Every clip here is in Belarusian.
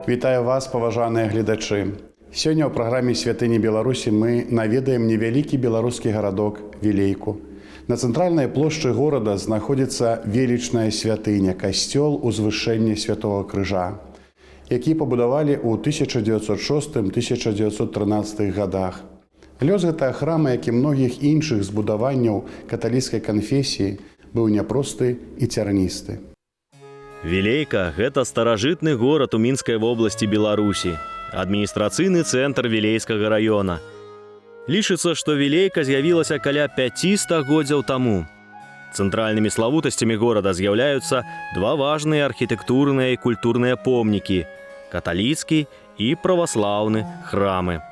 Вітаю вас, паважаныя гледачы. Сёння ў праграме «Святыні Беларусі» мы наведаем невялікі беларускі гарадок Вілейку. На цэнтральнай плошчы горада знаходзіцца велічная святыня, касцёл узвышэння Святога Крыжа, які пабудавалі ў 1906-1913 годах. Лёс гэтага храма, як і многіх іншых збудаванняў каталіцкай канфесіі, быў няпросты і цярністы. Вілейка – гэта старажытны горад у Мінскай вобласці Беларусі, адміністрацыйны цэнтр Вілейскага раёна. Лічыцца, што Вілейка з'явілася каля 5 стагоддзяў таму. Цэнтральнымі славутасцямі горада з'яўляюцца два важныя архітэктурныя і культурныя помнікі – каталіцкі і праваслаўны храмы.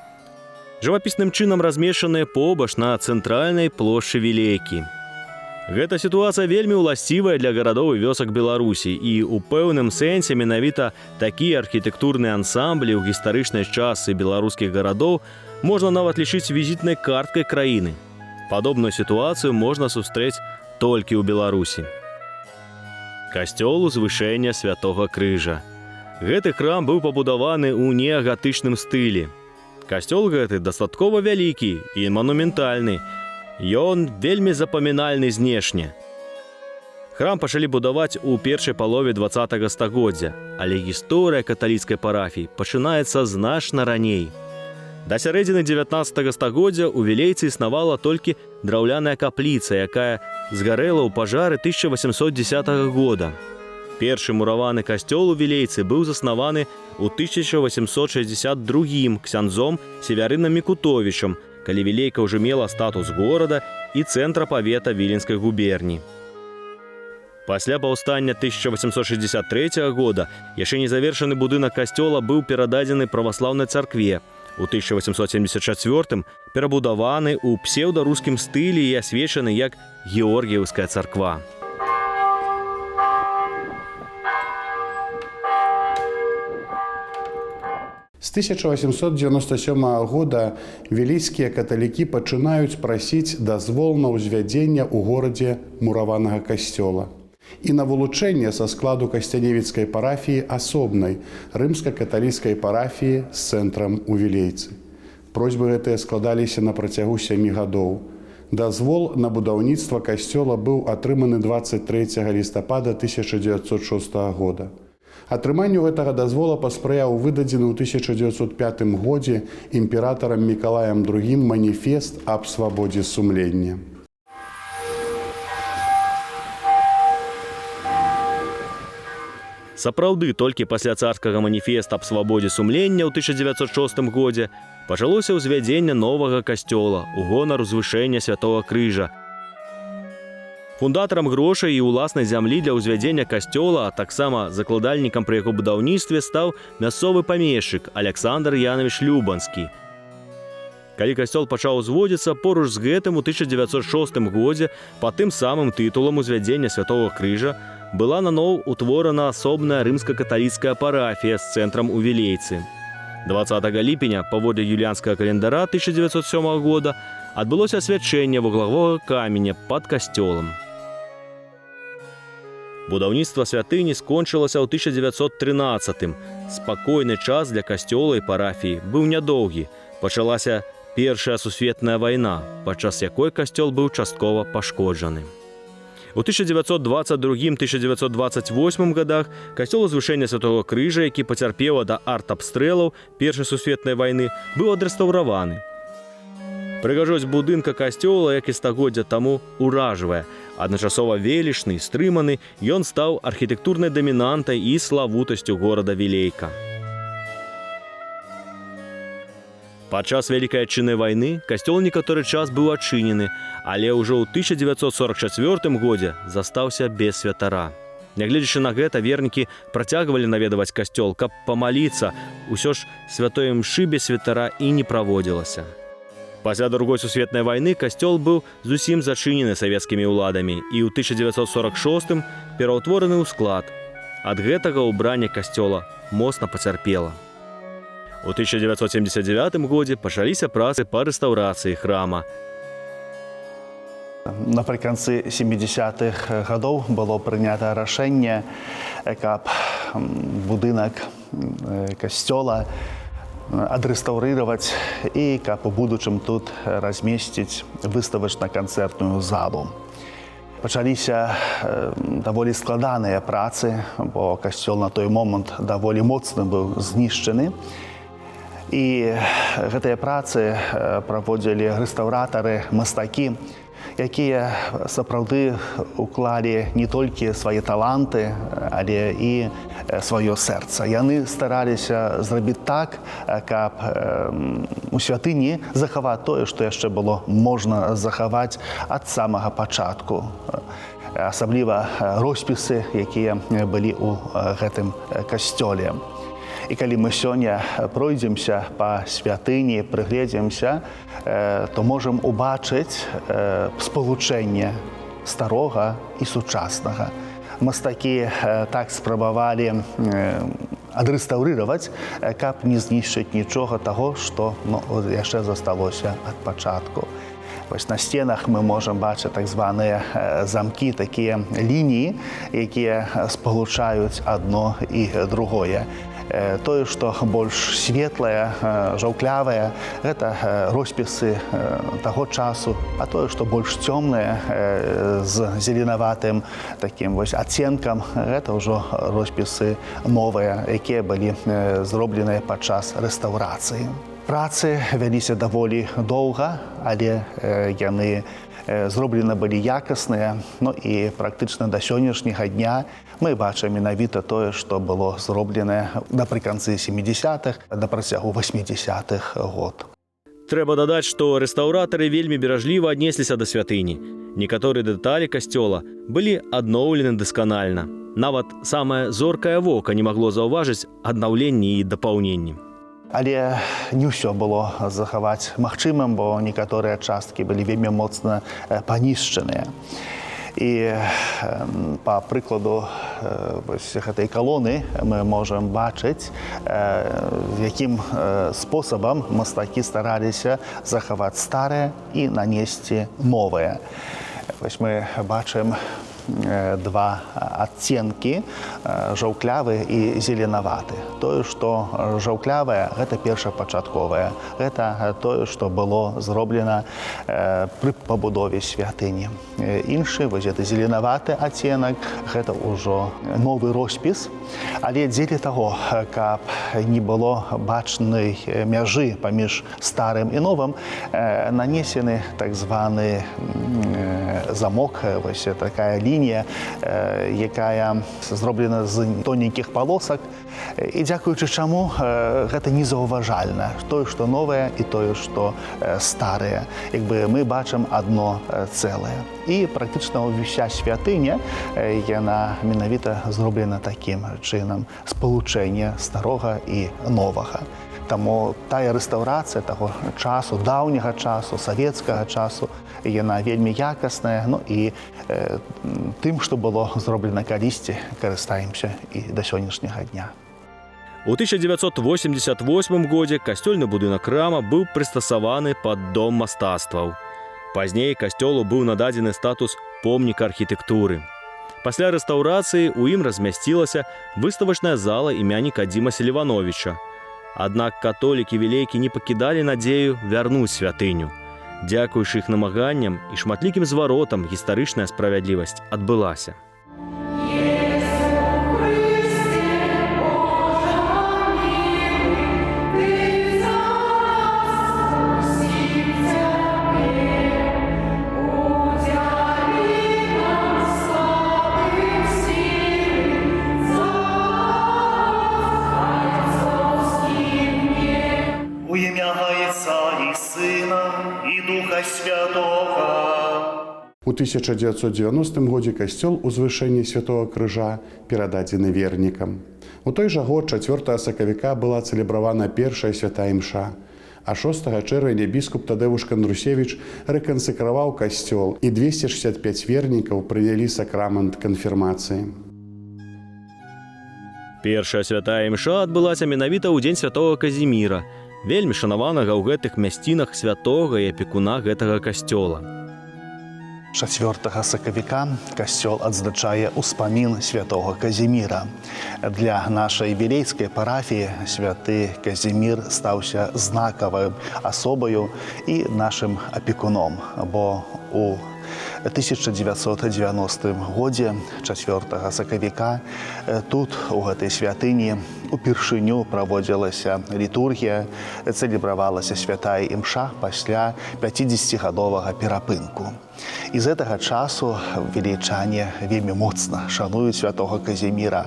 Жывапісным чынам размешчаныя побач на цэнтральнай плошчы Вілейкі. Гэта сітуацыя вельмі ўласцівая для гарадоў і вёсак Беларусі, і ў пэўным сэнсе менавіта такія архітэктурныя ансамблі ў гістарычнай частцы беларускіх гарадоў можна нават лічыць візітнай карткай краіны. Падобную сітуацыю можна сустрэць толькі ў Беларусі. Касцёл узвышэння Святога Крыжа. Гэты храм быў пабудаваны ў неагатычным стылі. Касцёл гэты дастаткова вялікі і манументальны. Ён вельмі запамінальны знешне. Храм пачалі будаваць у першай палове 20-го стагоддзя, але гісторыя каталіцкай парафіі пачынаецца значна раней. Да сярэдзіны 19-го стагоддзя ў Вілейцы існавала толькі драўляная капліца, якая згарэла ў пажары 1810 года. Першы мураваны касцёл у Вілейцы быў заснаваны ў 1862 ксяндзом Севярынам Мікутовічам, калі Вілейка ўжо мела статус горада і цэнтра павета Віленскай губерні. Пасля паўстання 1863 года яшчэ незавершаны будынак касцёла быў перададзены праваслаўнай царкве. У 1874 перабудаваны ў псеўдарускім стылі і асвечаны як Георгіеўская царква. З 1897 года вілейскія каталікі пачынаюць прасіць дазвол на ўзвядзенне ў горадзе мураванага касцёла і на вылучэнне са складу касцяневіцкай парафіі асобнай рымска-каталіцкай парафіі з цэнтрам у Вілейцы. Просьбы гэтыя складаліся на працягу 7 гадоў. Дазвол на будаўніцтва касцёла быў атрыманы 23 лістапада 1906 года. Атрыманню гэтага дазвола паспрыяў выдадзены ў 1905 годзе імператарам Мікалаем II маніфест аб свабодзе сумлення. Сапраўды, толькі пасля царскага маніфеста аб свабодзе сумлення ў 1906 годзе пачалося ўзвядзенне новага касцёла ў гонар узвышэння Святога Крыжа. Фундатарам грошай і ўласнай зямлі для ўзвядзення касцёла, а таксама закладальнікам пры яго будаўніцтве стаў мясцовы памешчык Аляксандр Яновіч Любанскі. Калі касцёл пачаў узводзіцца, поруч з гэтым у 1906 годзе пад тым самым тытулам узвядзення Святога Крыжа была наноў утворана асобная рымска-каталіцкая парафія з цэнтрам у Вілейцы. 20 ліпеня паводле юліанскага календара 1907 года адбылося асвячэнне вуглавога каменя пад касцёлам. Будаўніцтва святыні скончылася ў 1913-м. Спакойны час для касцёла і парафіі быў нядоўгі. Пачалася Першая сусветная вайна, падчас якой касцёл быў часткова пашкоджаны. У 1922-1928 годах касцёл узвышэння Святога Крыжа, які пацярпеў ад артабстрэлаў Першай сусветнай вайны, быў адрэстаўраваны. Прыгажосць будынка касцёла, як і стагоддзя таму, уражвае. Адначасова велічны, стрыманы, ён стаў архітэктурнай дамінантай і славутасцю горада Вілейка. Падчас Вялікай Адчыннай вайны касцёл некаторы час быў адчынены, але ўжо ў 1944 годзе застаўся без святара. Нягледзячы на гэта, вернікі працягвалі наведаваць касцёл, каб памаліцца, усё ж святой імшы без святара і не праводзілася. Пасля Другой сусветнай вайны касцёл быў зусім зачынены савецкімі ўладамі і ў 1946 пераўтвораны ў склад. Ад гэтага ўбранне касцёла моцна пацярпела. У 1979 годзе пачаліся працы па рэстаўрацыі храма. Напрыканцы 70-х гадоў было прынята рашэнне, каб будынак касцёла адрэстаўрыраваць і каб у будучым тут размесціць выставачна-канцэртную залу. Пачаліся даволі складаныя працы, бо касцёл на той момант даволі моцна быў знішчаны. І гэтыя працы праводзілі рэстаўратары, мастакі, якія сапраўды уклалі не толькі свае таланты, але і сваё сэрца. Яны стараліся зрабіць так, каб у святыні захаваць тое, што яшчэ было можна захаваць ад самага пачатку. Асабліва роспісы, якія былі ў гэтым касцёле. І калі мы сёння пройдземся па святыні, прыгледзімся, то можам убачыць спалучэнне старога і сучаснага. Мастакі так спрабавалі адрэстаўрыраваць, каб не знішчыць нічога таго, што яшчэ засталося ад пачатку. Вось на сценах мы можам бачыць так званыя замкі, такія лініі, якія спалучаюць адно і другое. Тое, што больш светлае, жаўклявае, гэта роспісы таго часу, а тое, што больш цёмнае, з зеленаватым такім вось адценкам, гэта ўжо роспісы новыя, якія былі зробленыя падчас рэстаўрацыі. Працы вяліся даволі доўга, але яны зроблены былі якасныя, і практычна да сённяшняга дня мы бачым менавіта тое, што было зробленае напрыканцы 70-х, да працягу 80-х год. Трэба дадаць, што рэстаўратары вельмі беражліва аднесліся да святыні. Некаторыя дэталі касцёла былі адноўлены дасканальна. Нават самае зоркае вока не магло заўважыць аднаўленні і дапаўненні. Але не ўсё было захаваць магчымым, бо некаторыя часткі былі вельмі моцна панішчаныя. І па прыкладу гэтай калоны мы можам бачыць, якім спосабам мастакі стараліся захаваць старае і нанесці новае. Вось мы бачым два адценкі, жаўклявы і зеленаваты. Тое, што жаўклявае, гэта першапачатковае. Гэта тое, што было зроблена пры пабудове святыні. Іншы, вось гэты зеленаваты адценак, гэта ўжо новы роспіс. Але дзеля таго, каб не было бачнай мяжы паміж старым і новым, нанесены так званы замок, вось такая лінія, якая зроблена з тоненькіх палосак. І дзякуючы чаму гэта незаўважальна. Тое, што новае, і тое, што старае. Мы бачым адно цэлае. І практычна ўся святыня, яна менавіта зроблена такім чынам. Спалучэнне старога і новага. Таму тая рэстаўрацыя таго часу, даўняга часу, савецкага часу, яна вельмі якасная, і тым, што было зроблена калісьці, карыстаемся і да сённяшняга дня. У 1988 годзе касцёльны будынак храма быў прыстасаваны пад дом мастацтваў. Пазней касцёлу быў нададзены статус помніка архітэктуры. Пасля рэстаўрацыі ў ім размясцілася выставачная зала імя Нікадзіма Селівановіча. Аднак католікі-вілейкі не пакідалі надзею вярнуць святыню. Дзякуючы іх намаганням і шматлікім зваротам гістарычная справядлівасць адбылася. У ім'я Отця і Сина, і Духа Святого. У 1990 годзе касцёл узвышэння Святого Крыжа перададзены вернікам. У той жа год 4 сакавіка была цэлебравана першая святая імша, а 6 чэрвеня біскуп Тадэвуш Кандрусевіч рэкансекраваў касцёл, і 265 вернікаў прынялі сакрамент канфірмацыі. Першая святая імша адбылася менавіта ў дзень святого Казіміра, вельмі шанаванага ў гэтых мясцінах святога і апекуна гэтага касцёла. 4 сакавіка касцёл адзначае ўспамін святого Казіміра. Для нашай вілейскай парафіі святы Казімір стаўся знакавай асобаю і нашым апекуном, бо у 1990 годзе 4 сакавіка тут, у гэтай святыні, упершыню праводзілася літургія, цэлебравалася святая імша пасля 50-гадовага перапынку. І з гэтага часу вілейчане вельмі моцна шануюць святого Казіміра,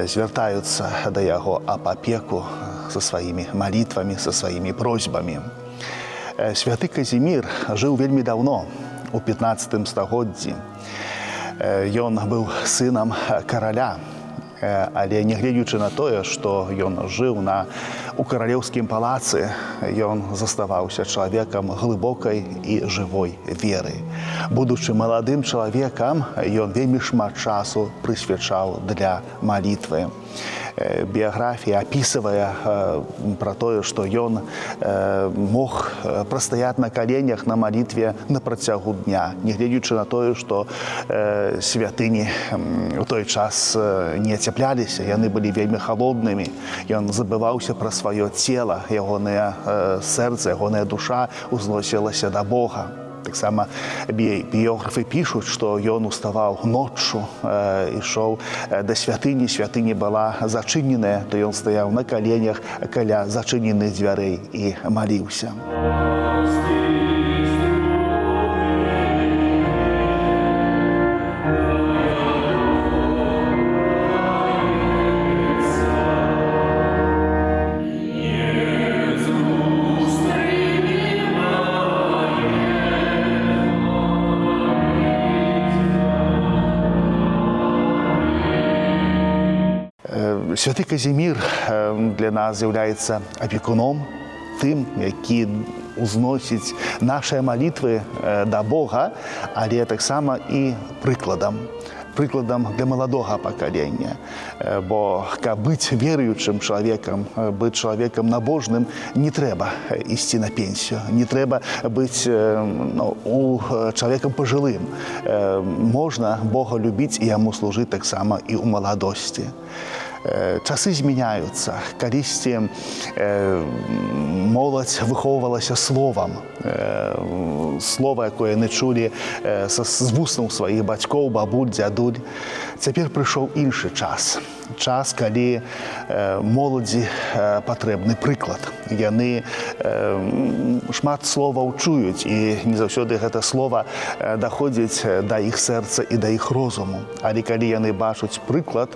звяртаюцца да яго аб апеку са сваімі малітвамі, са сваімі просьбамі. Святы Казімір жыў вельмі даўно, у 15 стагоддзі. Ён быў сынам караля, але нягледзячы на тое, што ён жыў у каралеўскім палацы, ён заставаўся чалавекам глыбокай і жывой веры. Будучы маладым чалавекам, ён вельмі шмат часу прысвячаў для малітвы. Біяграфія апісвае пра тое, што ён мог прастаяць на каленях на малітве на працягу дня, нягледзячы на тое, што святыні ў той час не ацяпляліся, яны былі вельмі халоднымі. Ён забываўся пра сваё цела, ягонае сэрца, ягоная душа узносілася да Бога. Таксама біёграфы пішуць, што ён уставаў ноччу, ішоў да святыні, святыня была зачыненая, то ён стаяў на каленях каля зачыненых дзвярэй і маліўся. Святы Казімір для нас з'яўляецца апекуном, тым, які узносіць нашыя малітвы да Бога, але таксама і прыкладам для маладога пакалення. Бо каб быць веруючым чалавекам, быць чалавекам набожным, не трэба ісці на пенсію, не трэба быць чалавекам пажылым. Можна Бога любіць і яму служыць таксама і ў маладосці. Часы змяняюцца. Калісьці моладзь выхоўвалася словам. Слова, якое яны чулі з вуснаў сваіх бацькоў, бабуль, дзядуль. Цяпер прыйшоў іншы час. Час, калі моладзі патрэбны прыклад. Яны шмат словаў чуюць, і не заўсёды гэта слова даходзіць да іх сэрца і да іх розуму. Але калі яны бачаць прыклад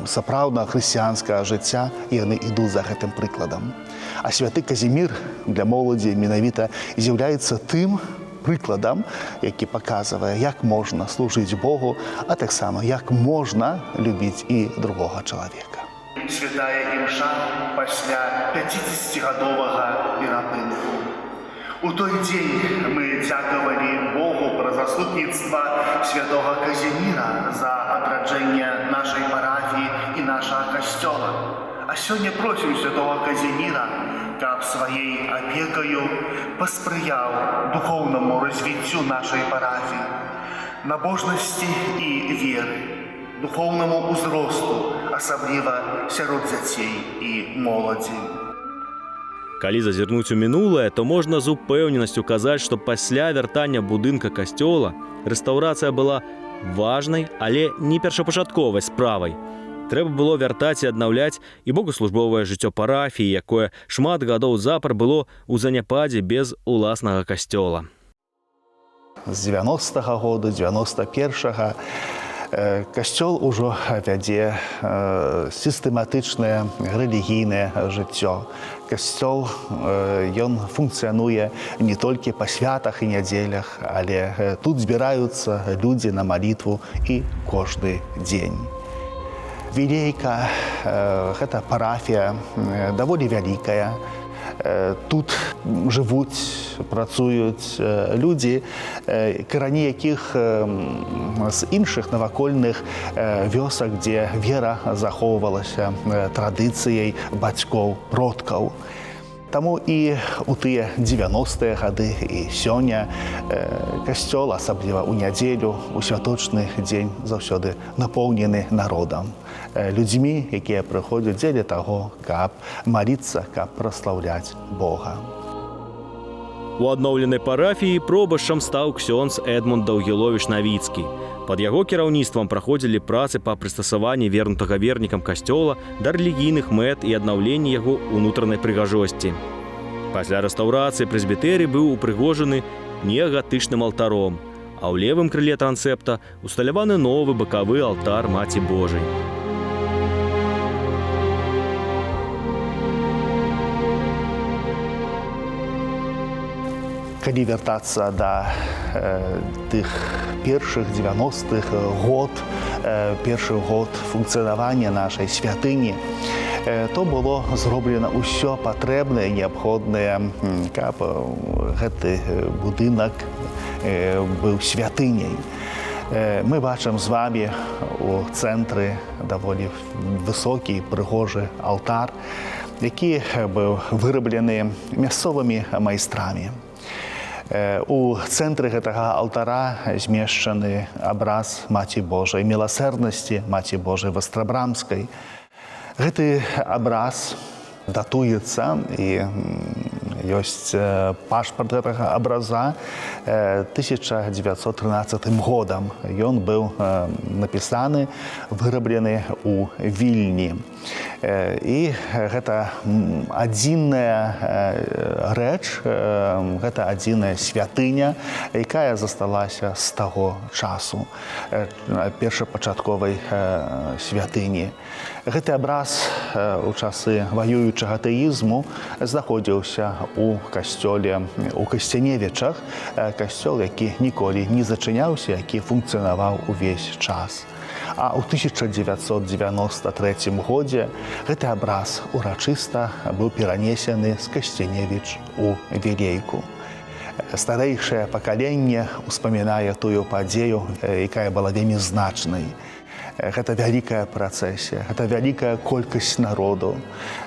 сапраўднага хрысціянскага жыцця, яны ідуць за гэтым прыкладам. А святы Казімір для моладзі менавіта з'яўляецца тым прыкладам, які паказвае, як можна служыць Богу, а таксама, як можна любіць і другога чалавека. Святая імша пасля 50-гадовага перапынку. У той дзень мы дзякавалі Богу пра заступніцтва святого Казіміра за адраджэнне нашай парафіі і нашага касцёла. А сёння просім святого Казіміра, каб сваей апекаю паспрыяў духоўнаму развіццю нашай парафіі, набожнасці і веры, духоўнаму ўзросту, асабліва сярод дзяцей і моладзі. Калі зазірнуць у мінулае, то можна з упэўненасцю казаць, што пасля вяртання будынка касцёла рэстаўрацыя была важнай, але не першапачатковай справай. Трэба было вяртаць і аднаўляць і богаслужбовае жыццё парафіі, якое шмат гадоў запар было ў заняпадзе без уласнага касцёла. З 90-го года, 91-го касцёл ужо вядзе сістэматычнае рэлігійнае жыццё. Касцёл, ён функцыянуе не толькі па святах і нядзелях, але тут збіраюцца людзі на малітву і кожны дзень. Вілейка, гэта парафія, даволі вялікая. Тут жывуць, працуюць людзі, карані якіх з іншых навакольных вёсак, дзе вера захоўвалася традыцыяй бацькоў, продкаў. Таму і у тыя 90-е гады і сёння касцёл, асабліва ў нядзелю, у святочны дзень заўсёды напоўнены народам, людзьмі, якія прыходзяць дзеля таго, каб маліцца, каб праслаўляць Бога. У адноўленай парафіі пробашчам стаў ксёндз Эдмунд Даўгіловіч-Навіцкі. Пад яго кіраўніцтвам праходзілі працы па прыстасаванні вернутага вернікам касцёла да рэлігійных мэт і аднаўленні яго ўнутранай прыгажосці. Пасля рэстаўрацыі прэзбітэрый быў упрыгожаны неагатычным алтаром, а ў левым крыле трансепта усталяваны новы бакавы алтар Маці Божай. Калі вяртацца да тых першых 90-х год, першы год функцыянавання нашай святыні, то было зроблена ўсё патрэбнае, неабходнае, каб гэты будынак быў святыняй. Мы бачым з вамі у цэнтры даволі высокі, прыгожы алтар, які быў выраблены мясцовымі майстрамі. У цэнтры гэтага алтара змешчаны абраз Маці Божай міласэрнасці, Маці Божай Вастрабрамскай. Гэты абраз датуецца і ёсць пашпарт гэтага абраза 1913 годам. Ён быў напісаны, выраблены ў Вільні. І гэта адзіная рэч, гэта адзіная святыня, якая засталася з таго часу, першапачатковай святыні. Гэты абраз у часы ваюючага атэізму знаходзіўся у касцёле у Касцяневічах, касцёл, які ніколі не зачыняўся, які функцыянаваў увесь час. А ў 1993 годзе гэты абраз урачыста быў перанесены з Касцяневіч у Вілейку. Старэйшае пакаленне успамінае тую падзею, якая была вельмі значнай. Гэта вялікая працэсія, гэта вялікая колькасць народу,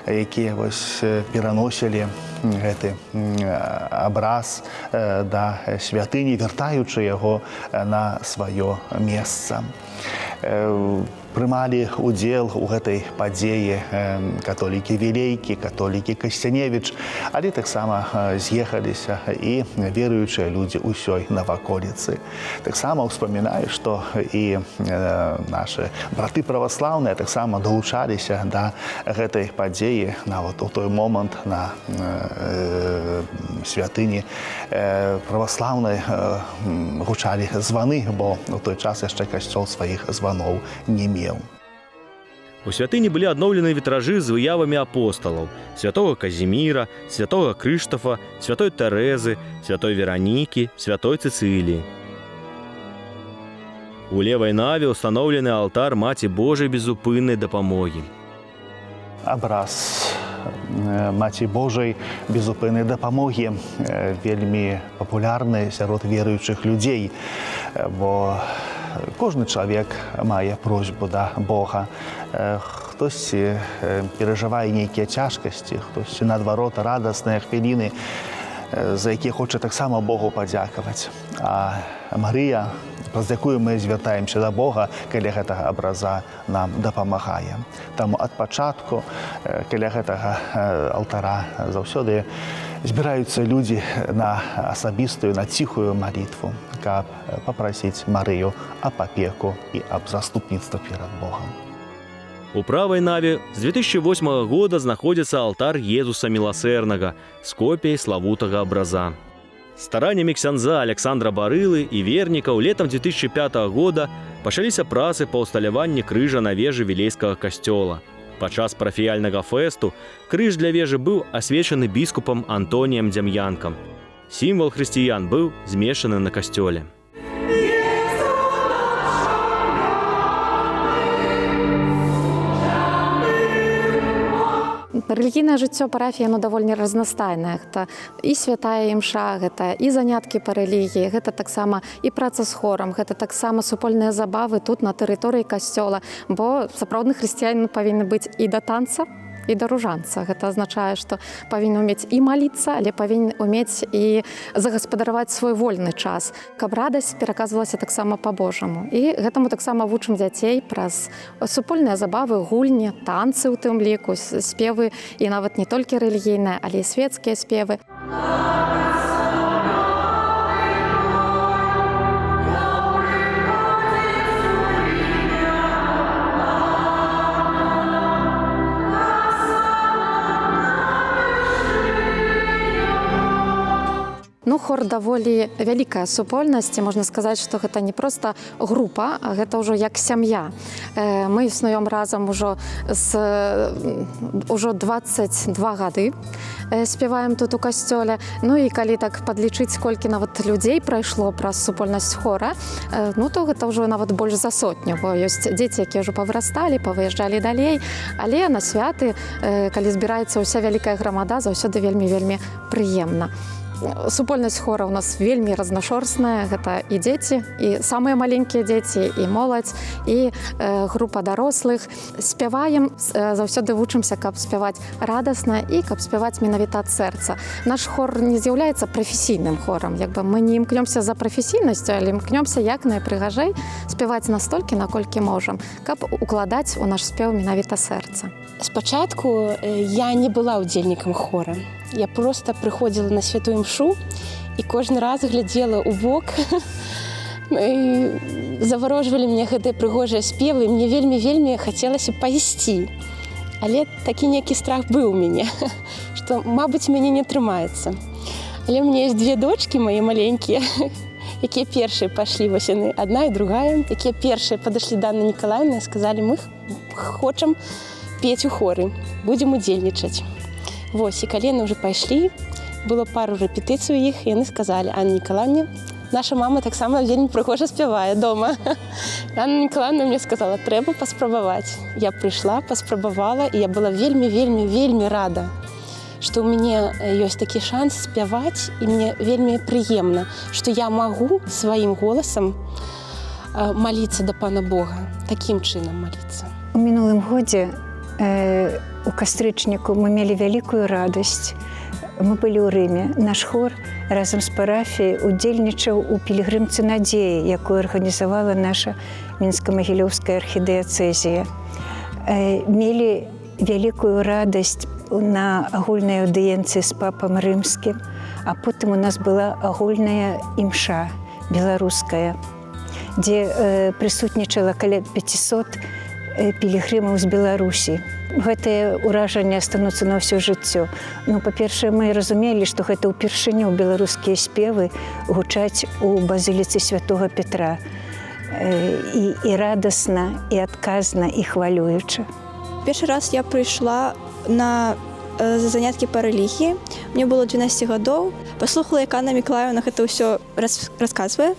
якія пераносілі гэты абраз да святыні, вяртаючы яго на сваё месца. Прымалі ўдзел у гэтай падзеі католікі Вілейкі, католікі Касцяневіч, але таксама з'ехаліся і веруючыя людзі ўсёй наваколіцы. Таксама ўспамінаю, што і нашы браты праваслаўныя таксама далучаліся да гэтай падзеі нават у той момант на святыні праваслаўнай гучалі званы, бо у той час яшчэ касцёл сваіх званоў не меў. У святыні былі адноўлены вітражы з выявамі апосталаў святога Казіміра, святога Крыштафа, святой Тэрэзы, святой Веранікі, святой Цыцыліі. У левай наве ўстаноўлены алтар Маці Божай безупыннай дапамогі. Абраз Маці Божай безупыннай дапамогі вельмі папулярны сярод веруючых людзей, бо кожны чалавек мае просьбу да Бога. Хтосьці перажывае нейкія цяжкасці, хтосьці, наадварот, радасныя хвіліны, за якія хоча таксама Богу падзякаваць. А Марыя, праз якую мы звяртаемся да Бога, каля гэтага абраза нам дапамагае. Таму ад пачатку каля гэтага алтара заўсёды збіраюцца людзі на асабістую, на ціхую малітву, каб папрасіць Марыю аб апеку і аб заступніцтва перад Богам. У правай наве з 2008 года знаходзіцца алтар Езуса Міласэрнага з копіяй славутага абраза. Стараннямі ксяндза Александра Барылы і вернікаў летам 2005 года пачаліся працы па ўсталяванні крыжа на вежы Вілейскага касцёла. Падчас парафіяльнага фэсту крыж для вежы быў асвечаны біскупам Антоніем Дзям'янкам. Сімвал хрысціян быў змешаны на касцёле. Рэлігійнае жыццё парафіі, даволі разнастайнае. Гэта і святая імша, гэта і заняткі па рэлігіі, гэта таксама і праца з хорам, гэта таксама супольныя забавы тут, на тэрыторыі касцёла, бо сапраўдны хрысціянін павінны быць і да танца, і даружанца. Гэта азначае, што павінен умець і маліцца, але павінен умець і загаспадараваць свой вольны час, каб радасць пераказвалася таксама па-божаму. І гэтаму таксама вучым дзяцей праз супольныя забавы, гульні, танцы ў тым ліку, спевы, і нават не толькі рэлігійныя, але і свецкія спевы. Ну, хор даволі вялікая супольнасць, і можна сказаць, што гэта не проста група, а гэта ўжо як сям'я. Мы існуем разам ужо 22 гады, спяваем тут у касцёле. Ну і калі так падлічыць, колькі нават людзей прайшло праз супольнасць хора, ну то гэта ўжо нават больш за сотню, бо ёсць дзеці, якія ўжо павырасталі, павыязджалі далей, але на святы, калі збіраецца ўся вялікая грамада, заўсёды вельмі-вельмі прыемна. Супольнасць хора ў нас вельмі разнашорстная, гэта і дзеці, і самыя маленькія дзеці, і моладзь, і група дарослых. Спяваем, заўсёды вучымся, каб спяваць радасна і каб спяваць менавіта ад сэрца. Наш хор не з'яўляецца прафесійным хорам, мы не імкнёмся за прафесійнасцю, але імкнёмся як найпрыгажэй спяваць настолькі, наколькі можам, каб укладаць у наш спеў менавіта сэрца. Спачатку я не была ўдзельнікам хора. Я просто прыходзіла на святую імшу і кожны раз глядзела ў бок. Заварожвалі мне гэтыя прыгожыя спевы, і мне вельмі-вельмі хацелася пайсці. Але такі нейкі страх быў у мяне, што, мабыць, мяне не трымаецца. Але ў мяне ёсць две дочкі, мае маленькія, якія першыя пайшлі, вось яны, адна і другая, якія першыя падышлі да Анны Нікалаіўны і сказалі: мы хочам пець у хоры, будзем удзельнічаць. Вось, і калі яны ўжо пайшлі, было пару рэпетыцый у іх, і яны сказалі: Анна Нікалаіўна, наша мама таксама вельмі прыгожа спявае дома. Анна Нікалаіўна мне сказала: трэба паспрабаваць. Я прыйшла, паспрабавала, і я была вельмі рада, што ў мяне ёсць такі шанс спяваць, і мне вельмі прыемна, што я магу сваім голасам маліцца да Пана Бога, такім чынам маліцца. У мінулым годзе у кастрычніку мы мелі вялікую радасць. Мы былі ў Рыме. Наш хор разам з парафіяй удзельнічаў у пілігрымцы надзеі, якую арганізавала наша Мінска-Магілёўская архідыяцэзія. Мелі вялікую радасць на агульнай аўдыенцыі з папам рымскім, а потым у нас была агульная імша беларуская, дзе прысутнічала каля 500 пілігрымаў з Беларусі. Гэтыя ўражанні астануцца на ўсё жыццё. Ну, па-першае, мы разумелі, што гэта ўпершыню беларускія спевы гучаць у базіліцы святога Петра. І радасна, і адказна, і хвалююча. Першы раз я прыйшла на заняткі па рэлігіі. Мне было 12 гадоў. Паслухала, як Анна Мікалаіўна гэта ўсё расказвае.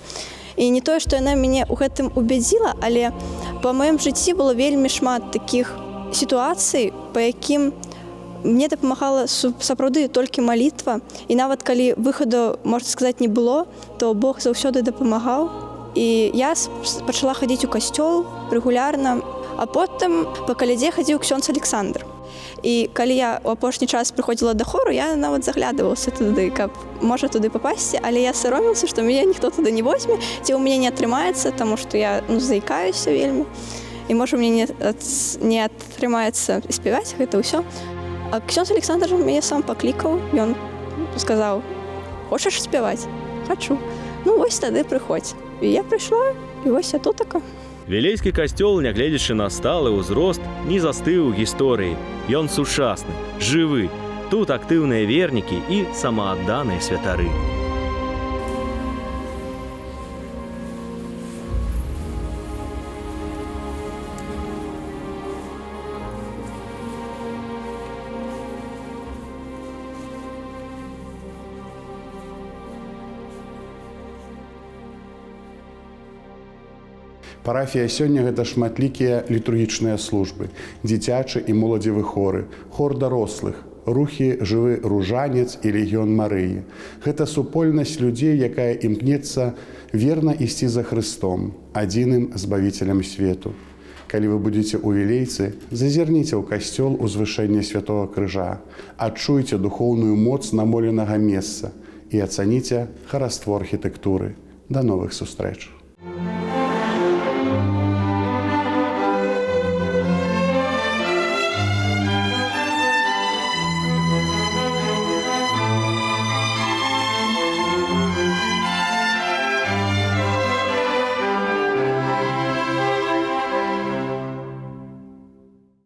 І не тое, што яна мяне ў гэтым убядзіла, але па маім жыцці было вельмі шмат такіх сітуацый, па якім мне дапамагала сапраўды толькі малітва. І нават калі выхаду, можна сказаць, не было, то Бог заўсёды дапамагаў. І я пачала хадзіць у касцёл рэгулярна, а потым па калядзе хадзіў ксёндз Александр. І калі я ў апошні час прыходзіла да хору, я нават заглядывалася туды, каб можа туды папасці, але я саромілася, што мяне ніхто туды не возьме, ці ў мяне не атрымаецца, таму што я заікаюся вельмі. І можа мне не атрымаецца спяваць гэта ўсё. А ксёндз Александр мяне сам паклікаў, ён сказаў: хочаш спяваць? Хачу. Ну вось тады прыходзь. І я прыйшла, і вось я тутака. Вілейскі касцёл, нягледзячы на сталы ўзрост, не застыў у гісторыі. Ён сучасны, жывы. Тут актыўныя вернікі і самаадданыя святары. Парафія сёння гэта шматлікія літургічныя службы, дзіцячы і моладзевы хоры, хор дарослых, рухі жывы ружанец і легіён Марыі. Гэта супольнасць людзей, якая імкнецца верна ісці за Хрыстом, адзіным збавіцелем свету. Калі вы будзеце ў Вілейцы, зазірніце ў касцёл узвышэння святого крыжа, адчуйце духоўную моц намоленага месца і ацаніце хараство архітэктуры. Да новых сустрэч!